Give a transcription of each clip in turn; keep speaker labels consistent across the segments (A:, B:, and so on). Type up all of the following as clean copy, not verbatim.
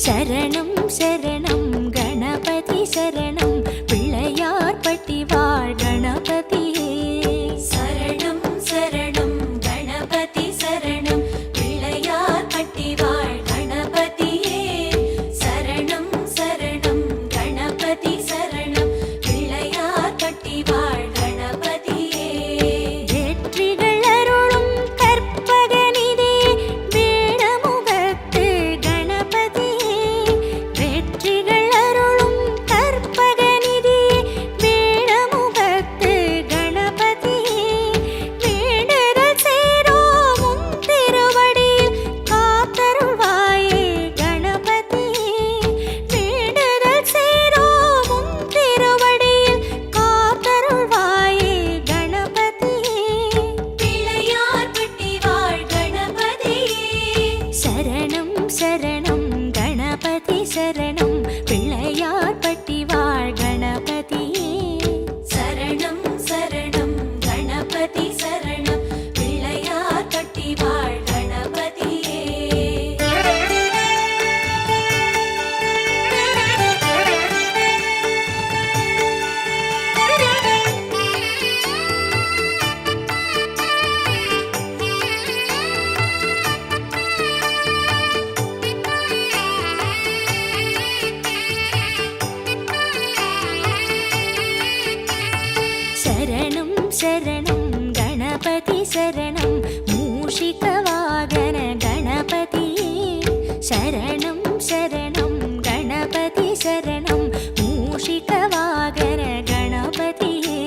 A: சரணம் சரணம் கணபதி சரணம் பிள்ளையார்பட்டி வாழ் கணபதியே. சரணம் சரணம் கணபதி சரணம் பிள்ளையார்பட்டி வாழ் கணபதியே. சரணம் சரணம் கணபதி சரணம் பிள்ளையார்பட்டி வாழ் கணபதியே. வெற்றிகள் அருளும் கற்பகனிதே வேடமுகத்து கணபதியே. வெற்றிகள் அருளும் கற்பகனிதே வேடமுகத்து கணபதியே. வேண்டுதல் சேரோம் உன் திருவடியில் காத்தருள்வாயே கணபதியே. வேண்டுதல் சேரோம் உன் திருவடியில் காத்தருள்வாயே கணபதியே. பிள்ளையார்பட்டி வாழ் கணபதியே. சரணம் சரணம் கணபதி சரணம் பிள்ளையார்பட்டி வாழ் கணபதியே. சரணம் சரணம் கணபதி சரணம் பிள்ளையார்பட்டி வாழ் கணபதியே. சரணம் சரணம் கணபதி சரணம் மூஷிக வாகன கணபதியே. சரணம் சரணம் கணபதி சரணம் மூஷிக வாகன கணபதியே.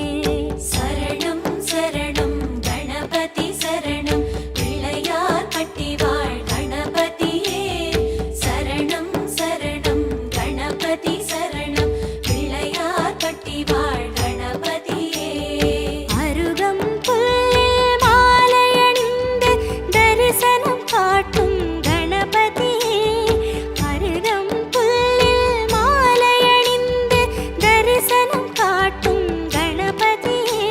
A: சரணம் சரணம் கணபதி சரணம் பிள்ளையார்பட்டி வாழ் கணபதியே. சரணம் சரணம் கணபதி சரணம் பிள்ளையார்பட்டி வாழ் கணபதியே. அருகம் புல்லில் மாலையணிந்து தரிசனம் காட்டும் கணபதியே. அருகம் புல்லில் மாலையணிந்து தரிசனம் காட்டும் கணபதியே.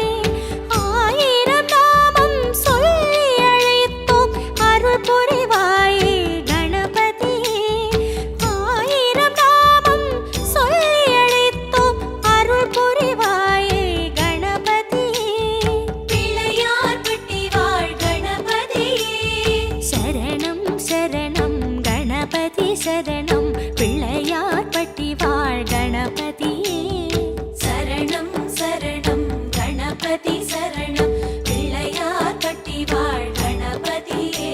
A: ஆயிரம் நாமம் சொல்லி அழைத்தோம் அருள் புரிவாயே கணபதியே. ஆயிரம் நாமம் சொல்லி அழைத்தோம் அருள் புரிவாயே கணபதியே. பிள்ளையார்பட்டி வாழ் கணபதியே. சரணம் சரணம் கணபதி சரணம் பிள்ளையார்பட்டி வாழ் கணபதியே. சரணம் சரணம் கணபதி சரணம் பிள்ளையார்பட்டி வாழ் கணபதியே.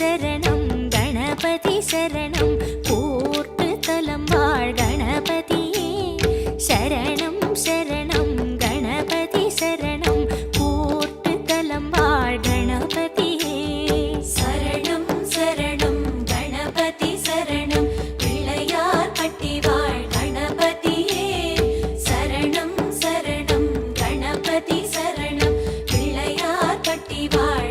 A: சரணம் கணபதி சரணம் போற்று தலம் வாழ் கணபதியே சரணம் சரணம் கணபதி சரணம் போற்று தலம் வாழ் கணபதியே சரணம் சரணம் கணபதி சரணம் பிள்ளையார் பட்டி வாழ் கணபதியே சரணம் சரணம் கணபதி சரணம் பிள்ளையார் பட்டி வாழ்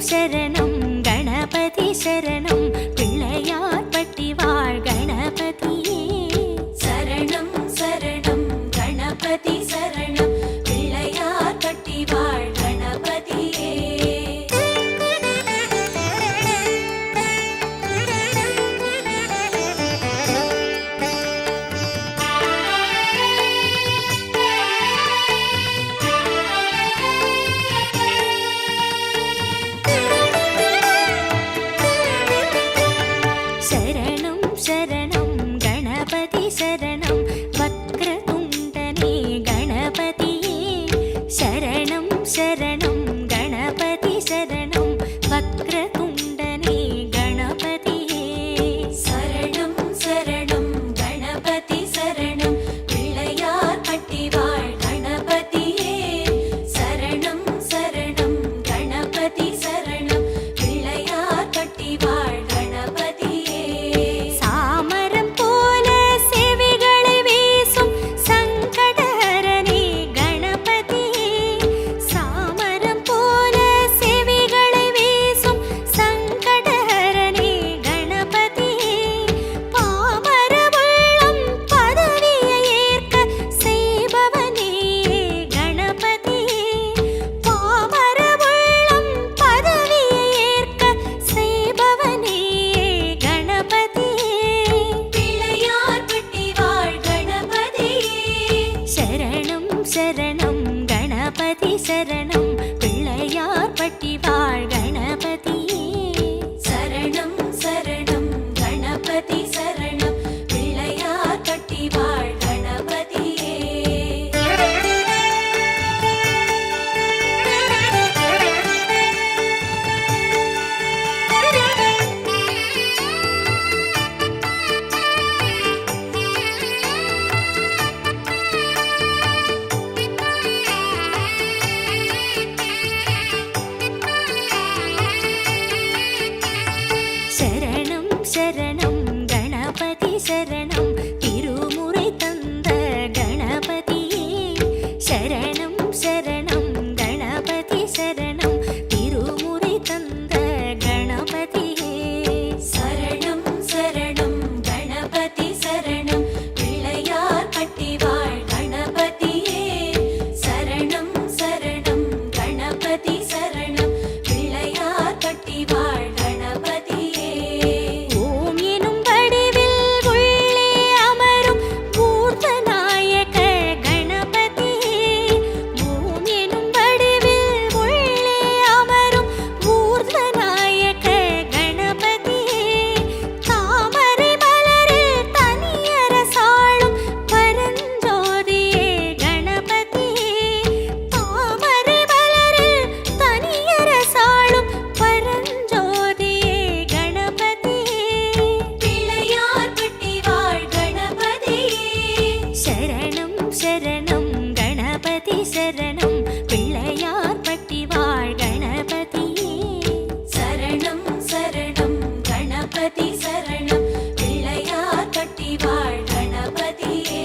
A: சரணம் கணபதி சரணம் பிள்ளையார் பட்டி வாழ் கணபதியே சரணம் சரணம் கணபதி சரணம் பிள்ளையார் பட்டி வாழ் கணபதியே சரணம் சரணம் கணபதி சரணம் வக்ரதுண்டனே கணபதியே சரணம் சரணம் கணபதி சரணம் வக்ரதுண்டனே கணபதியே சரணம் சரணம் கணபதி சரணம் பிள்ளையார் பட்டி வாழ் கணபதியே சரணம் சரணம் கணபதி சரணம் பிள்ளையார் பட்டி வாழ் சரணம் கணபதி சரணம் பிள்ளையார் பட்டி வாழ் கணபதியே சரணம் சரணம் கணபதி சரணம் பிள்ளையார் பட்டி வாழ் கணபதியே சரணம் சரணம் கணபதி சரணம் திருமுறை தந்த கணபதியே சரணம் சரணம் கணபதி சரணம் திருமுறை தந்த கணபதியே சரணம் சரணம் கணபதி சரணம் பிள்ளையார் பட்டி வாழ் கணபதியே சரணம் சரணம் கணபதி சரணம் பிள்ளையார் பட்டி வாழ் சரணம் கணபதி சரணம் பிள்ளையார் பட்டி வாழ் கணபதியே சரணம் சரணம் கணபதி சரணம் பிள்ளையார் பட்டி வாழ் கணபதியே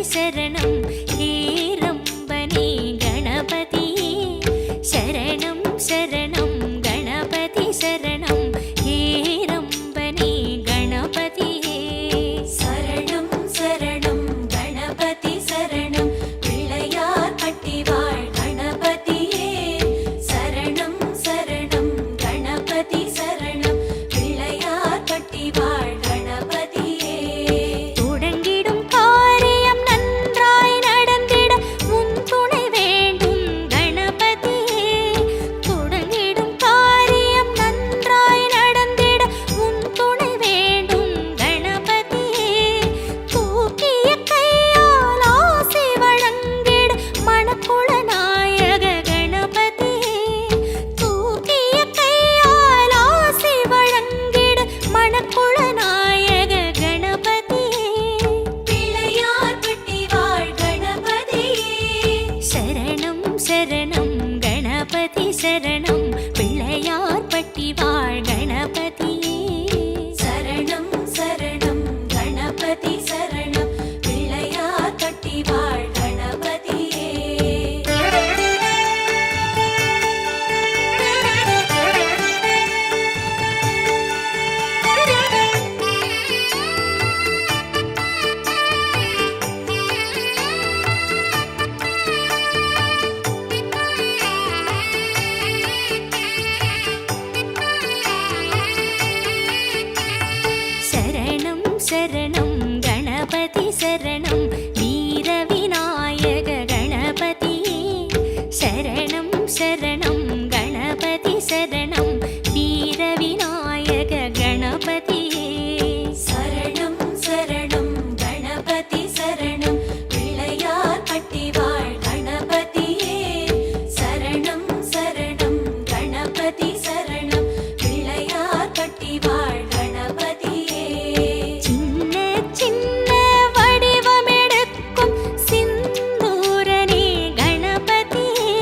A: சரணம் ஹேரம்பனே கணபதியே சரணம் சரணம் கணபதி சரணம் ஹேரம்பனே கணபதியே சரணம் சரணம் கணபதி சரணம் பிள்ளையார் பட்டி வாழ் கணபதியே சரணம் சரணம் கணபதி சரணம் பிள்ளையார் பட்டி வாழ் கணபதியே தொடங்கிடும் காரியம் நன்றாய் நடந்திட முன் துணை வேண்டும் கணபதியே தொடங்கிடும் காரியம் நன்றாய் நடந்திட முன் துணை வேண்டும் கணபதியே தூக்கிய கையால் ஆசி வழங்கிட மணக்குள நாயக கணபதியே தூக்கிய கையால் ஆசி வழங்கிட மணக்குள நாயக கணபதியே பிள்ளையார் பட்டி வாழ் கணபதியே சரணம் சரணம் கணபதி சரணம் பிள்ளையார் பட்டி வாழ் கணபதியே சரணம் சரணம் கணபதி சரணம் பிள்ளையார் பட்டி வாழ் கணபதியே சரணம் சரணம் கணபதி சரணம் வீர விநாயக கணபதியே சரணம் சரணம் கணபதி சரணம் வீர விநாயக கணபதியே சரணம் சரணம் கணபதி சரணம் பிள்ளையார் பட்டி வாழ் கணபதியே சரணம் சரணம் கணபதி சரணம் பிள்ளையார் பட்டி வாழ் கணபதியே சின்ன சின்ன வடிவமெடுக்கும் சிந்தூரனே கணபதியே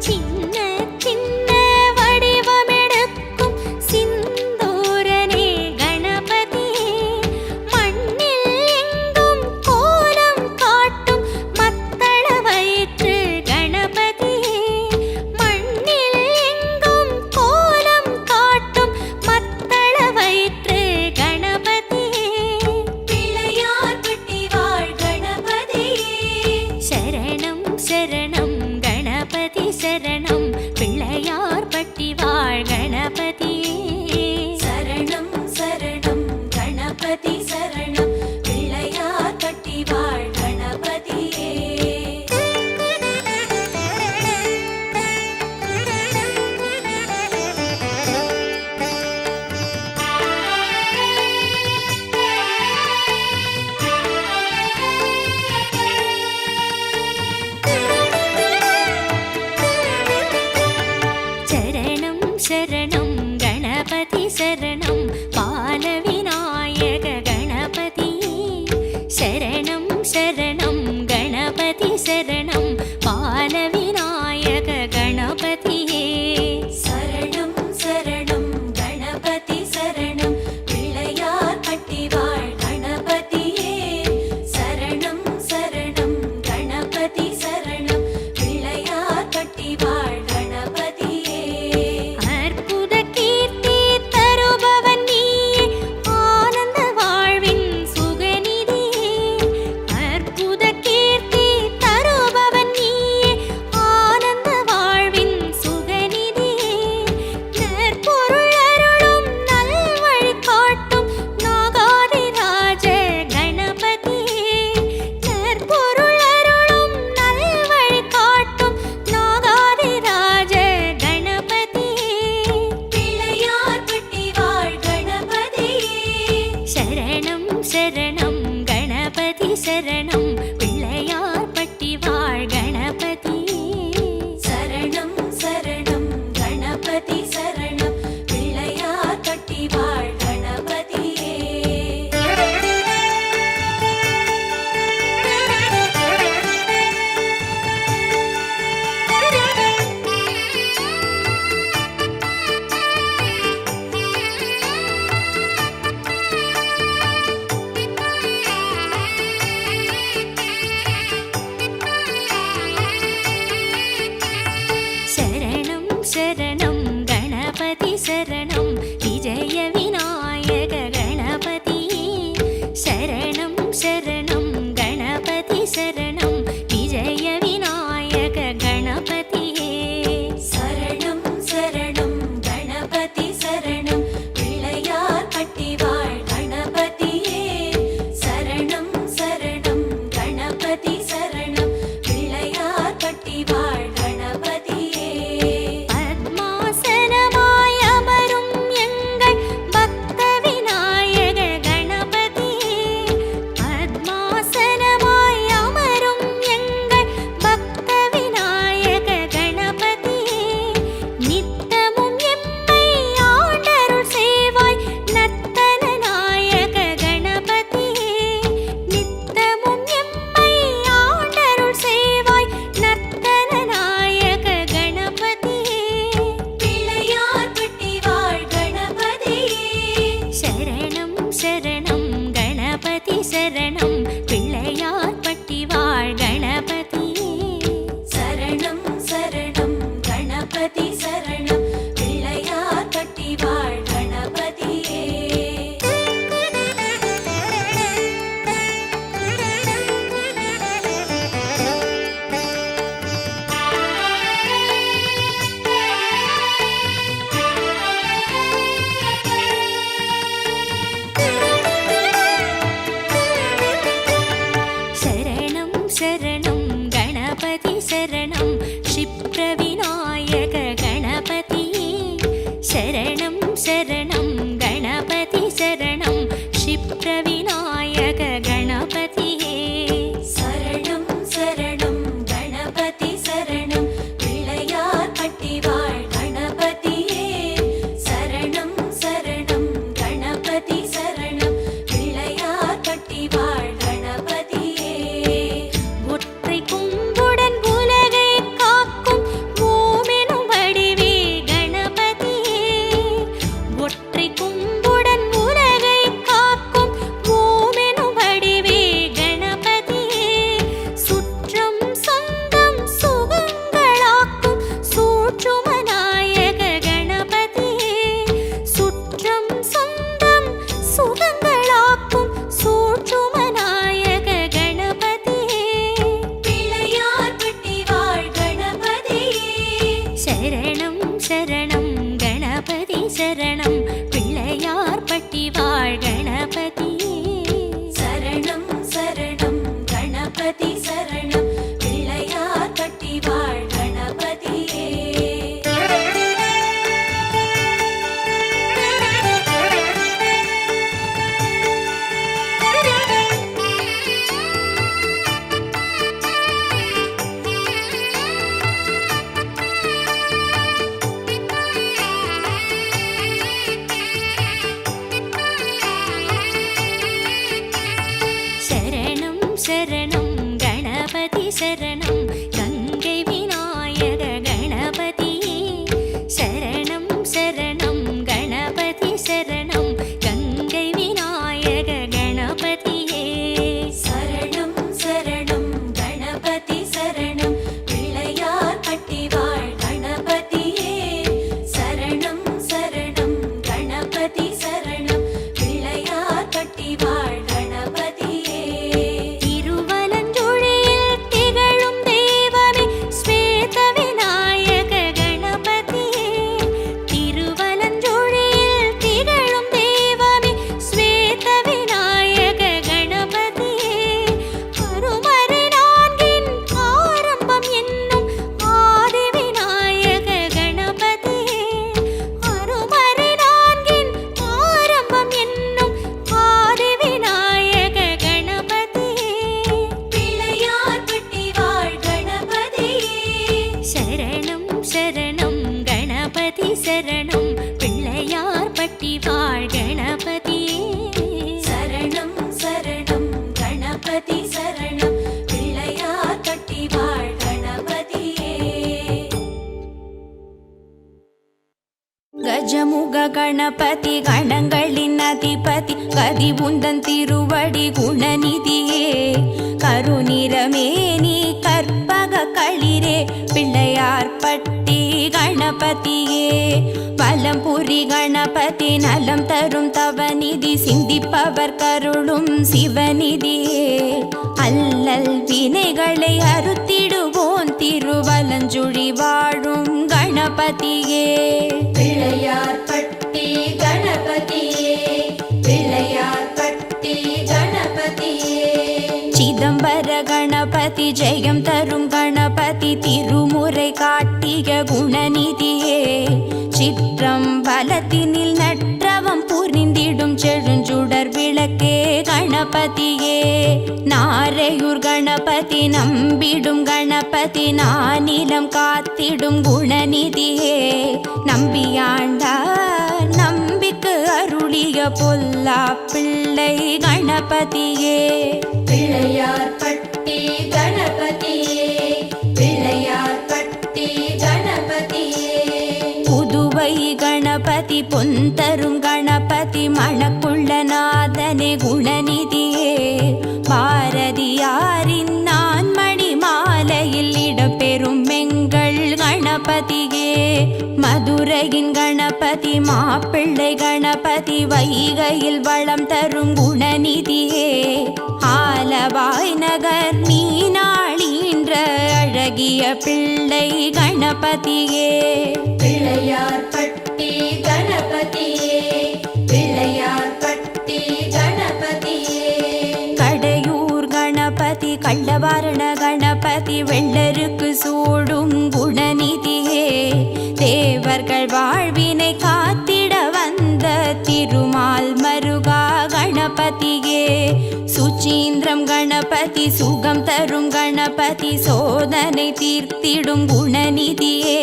A: சின்ன சின்ன வடிவமெடுக்கும் சிந்தூரனே கணபதியே மண்ணில் எங்கும் கோலம் காட்டும் மத்தள வயிற்று கணபதியே மண்ணில் எங்கும் கோலம் காட்டும் மத்தள வயிற்று கணபதியே பிள்ளையார் பட்டி வாழ் கணபதியே சரணம் சரணம் கணபதி சரணம் பிள்ளையார் பட்டி வாழ் கணபதியே சரணம் சரணம் கணபதி சரணம் பிள்ளையார் பட்டி வாழ் கணபதியே சரணம் சரணம் கணபதி சரணம் பால விநாயக கணபதியே சரணம் சரணம் கணபதி சரணம் பால விநாயக கணபதியே சரணம் சரணம் கணபதி சரணம் பிள்ளையார் பட்டி வாழ் கணபதியே சரணம் சரணம் கணபதி சரணம் பிள்ளையார் பட்டி வாழ் கணபதியே அற்புத கீர்த்தி தருபவன் நீயே ஆனந்த வாழ்வின் சுகநிதியே அற்புத கீர்த்தி தருபவன் நீயே ஆனந்த வாழ்வின் சுகநிதியே நற்பொருள் அருளும் நல்வழி காட்டும் நாகாதிராஜ கணபதியே நற்பொருள் அருளும் நல்வழி காட்டும் நாகாதிராஜ கணபதியே பிள்ளையார் பட்டி வாழ் கணபதியே சரணம் சரணம் கணபதி சரணம் பிள்ளையார் பட்டி வாழ் கணபதியே சரணம் சரணம் கணபதி சரணம் பிள்ளையார் பட்டி வாழ் கணபதியே शरणं गणपति शरणं क्षिप्रविनायक गणपतिये शरणं शरणं गणपति शरणं क्षिप्रविनायक गणपतिये शरणं शरणं गणपति शरणं पिळ्ळैयार्पट्टि वाळ் गणपतिये शरणं शरणं गणपति शरणं पिळ्ळैयार्पट्टि वाळ் गणपतिये ஒற்றை கொம்புடன் உலகை காக்கும் ஓமெனும் வடிவே கணபதியே ஒற்றை கொம்புடன் உலகை காக்கும் ஓமெனும் வடிவே கணபதியே சுற்றம் சொந்தம் சுகங்களாக்கும் சூட்சுமநாயக கணபதியே சுற்றம் சொந்தம் சுகங்களாக்கும் சூட்சுமநாயக கணபதியே பிள்ளையார்பட்டி வாழ் கணபதியே சரணம் சரணம் கணபதி சரணம் பிள்ளையார்பட்டி வாழ் கணபதியே சரணம் சரணம் கணபதி சரணம் பிள்ளையார்பட்டி வாழ் கணபதியே சரணம் சரணம் கணபதி சரணம் கங்கை விநாயக கணபதியே சரணம் சரணம் கணபதி சரணம் கங்கை விநாயக கணபதியே சரணம் சரணம் கணபதி சரணம் பிள்ளையார்பட்டி வாழ் கணபதியே சரணம் சரணம் கணபதி சரணம் பிள்ளையார்பட்டி வாழ் கணபதியே திருவலஞ்சுழியில் திகழும் தெய்வமே ஸ்வேத விநாயக கணபதியே திருவலஞ்சுழியில் திகழும் தெய்வமே ஸ்வேத விநாயக கணபதியே அருமறை நான்கின் ஆரம்பம் என்னும் ஆதி விநாயக கணபதியே அருமறை நான்கின் ஆரம்பம் என்னும் ஆதி விநாயக கணபதியே பிள்ளையார்பட்டி வாழ் கணபதியே சரணம் சரணம் கணபதி சரணம் பிள்ளையார்பட்டி வாழ் கணபதியே சரணம் சரணம் கணபதி சரணம் பிள்ளையார்பட்டி வாழ் கணபதியே
B: கஜமுக கணபதி கணங்களின் அதிபதி கதி உந்தன் திருவடி குணநிதியே கருநிறமேனி கற்பக களிரே பிள்ளையார்பட்டி கணபதியே வலம்புரி கணபதி நலம் தரும் தவநிதி சிந்திப்பவர் கருளும் சிவநிதியே அல்லல் வினைகளை அறுத்திடுவோன் திருவலஞ்சுழி வாழும் கணபதியே பிள்ளையார்பட்டி கணபதியே பிள்ளையார்பட்டி கணபதியே சிதம்பர கணபதி ஜெயம் தரும் கணபதி திருமுறை காட்டிய குணநிதியே சிற்றம்பலத்தினில் நற்றவம் புரிந்திடும் செழுஞ்சுடர் விளக்கே கணபதியே நாரையூர் கணபதி நம்பிடும் கணபதி நானிலம் காத்திடும் குணநிதியே நம்பியாண்டார் நம்பிக்கு அருளிய பொல்லா பிள்ளை கணபதியே பிள்ளையார்பட்டி கணபதியே பிள்ளையார்பட்டி கணபதியே புதுவை கணபதி பொந்தரும் கணபதி மணக்குள்ள நாதனே குணநிதியே பாரதியாரின் நான் மணி மாலையில் இடம்பெறும் எங்கள் கணபதியே மதுரையின் கணபதி மாப்பிள்ளை கணபதி வைகையில் வளம் தரும் குணநிதியே ஆலவாய் நகர் மீனாளீன்ற அழகிய பிள்ளை கணபதியே பிள்ளையார்பட்டி கணபதியே பிள்ளையார்பட்டி கணபதியே கடையூர் கணபதி கள்ளவா வாரண கணபதி வெள்ளருக்கு சூடும் குணநிதியே தேவர்கள் வாழ்வினை காத்திட வந்த திருமால் மருகா கணபதியே சுச்சீந்திரம் கணபதி சுகம் தரும் கணபதி சோதனை தீர்த்திடும் குணநிதியே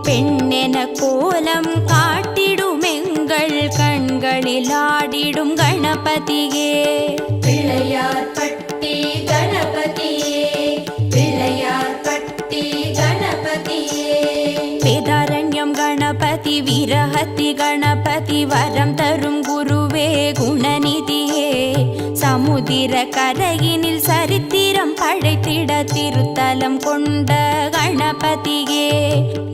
B: பெண்ணென கோலம் காட்டிடும் எங்கள் கண்களில் ஆடிடும் கணபதியே
C: பிள்ளையார் பட்டி கணபதியே பிள்ளையார் பட்டி கணபதியே
B: வேதாரண்யம் கணபதி வீரஹத்தி கணபதி வரம் தரும் குருவே குணநிதியே சமுதிர கரையினில் சரித்திரம் படைத்திட திருத்தலம் கொண்ட கணபதியே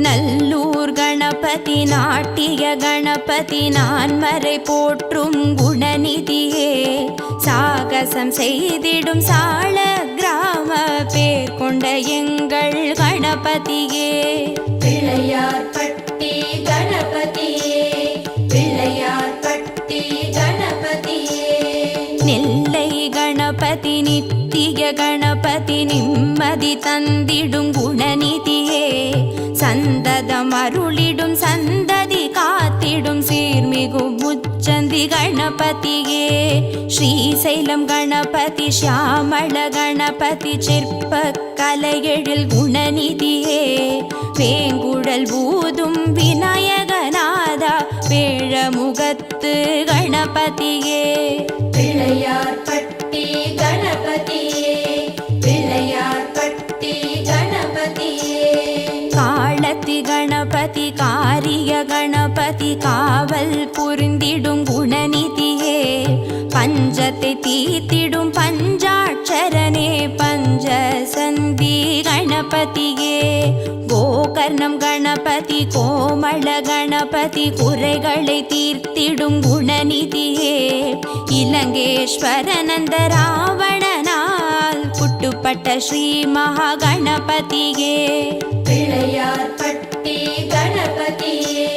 B: நல்லூர் கணபதி நாட்டிய கணபதி நான்மறை போற்றும் குணநிதியே சாகசம் செய்திடும் சால கிராம பேர் கொண்ட எங்கள் கணபதியே
C: பிள்ளையார் பட்டி கணபதியே பிள்ளையார் பட்டி கணபதியே
B: நெல்லை கணபதி நித்திய கணபதி நிம்மதி தந்திடும் குணநிதியே சந்ததம் அருளிடும் சந்ததி காத்திடும் சீர்மிகு முச்சந்தி கணபதியே ஸ்ரீசைலம் கணபதி ஷியாமள கணபதி சிற்ப கலையெழில் குணநிதியே வேங்குழல் பூதும் விநாயகநாதா வேழமுகத்து கணபதியே
C: பிள்ளையார் பட்டி கணபதியே பிள்ளையார் பட்டி கணபதியே
B: காளத்தி கணபதி காரிய கணபதி காவல் புரிந்திடும் குணநிதியே பஞ்சத்தை தீத்திடும் பஞ்சாட்சரனே பஞ்சசந்தி கணபதியே கோகர்ணம் கணபதி கோமள கணபதி குறைகளை தீர்த்திடும் குணநிதியே இலங்கேஸ்வரனந்த ராவணனால் குட்டுப்பட்ட ஸ்ரீ மகா கணபதியே
C: பிள்ளையார் பட்டி கணபதியே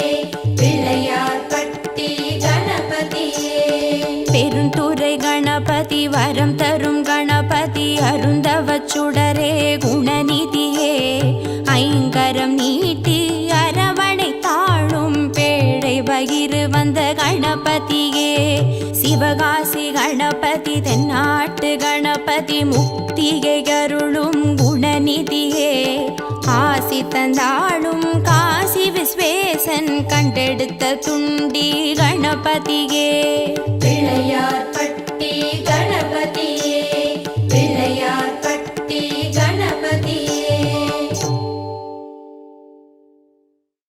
C: பிள்ளையார் பட்டி கணபதியே
B: பெருந்துறை கணபதி வரம் தரும் கணபதி அருந்தவச் சுடரே குணநிதியே ஐங்கரம் நீட்டி அரவணை தாழும் பேழை வயிறு வந்த கணபதியே சிவகாசி கணபதி தென்னாட்டு கணபதி முக்தியை அருளும் குணநிதியே ஆசி தந்தாளும் காசி விஸ்வேசன் கண்டெடுத்த துண்டி கணபதியே
C: பிள்ளையார் பட்டி கணபதியே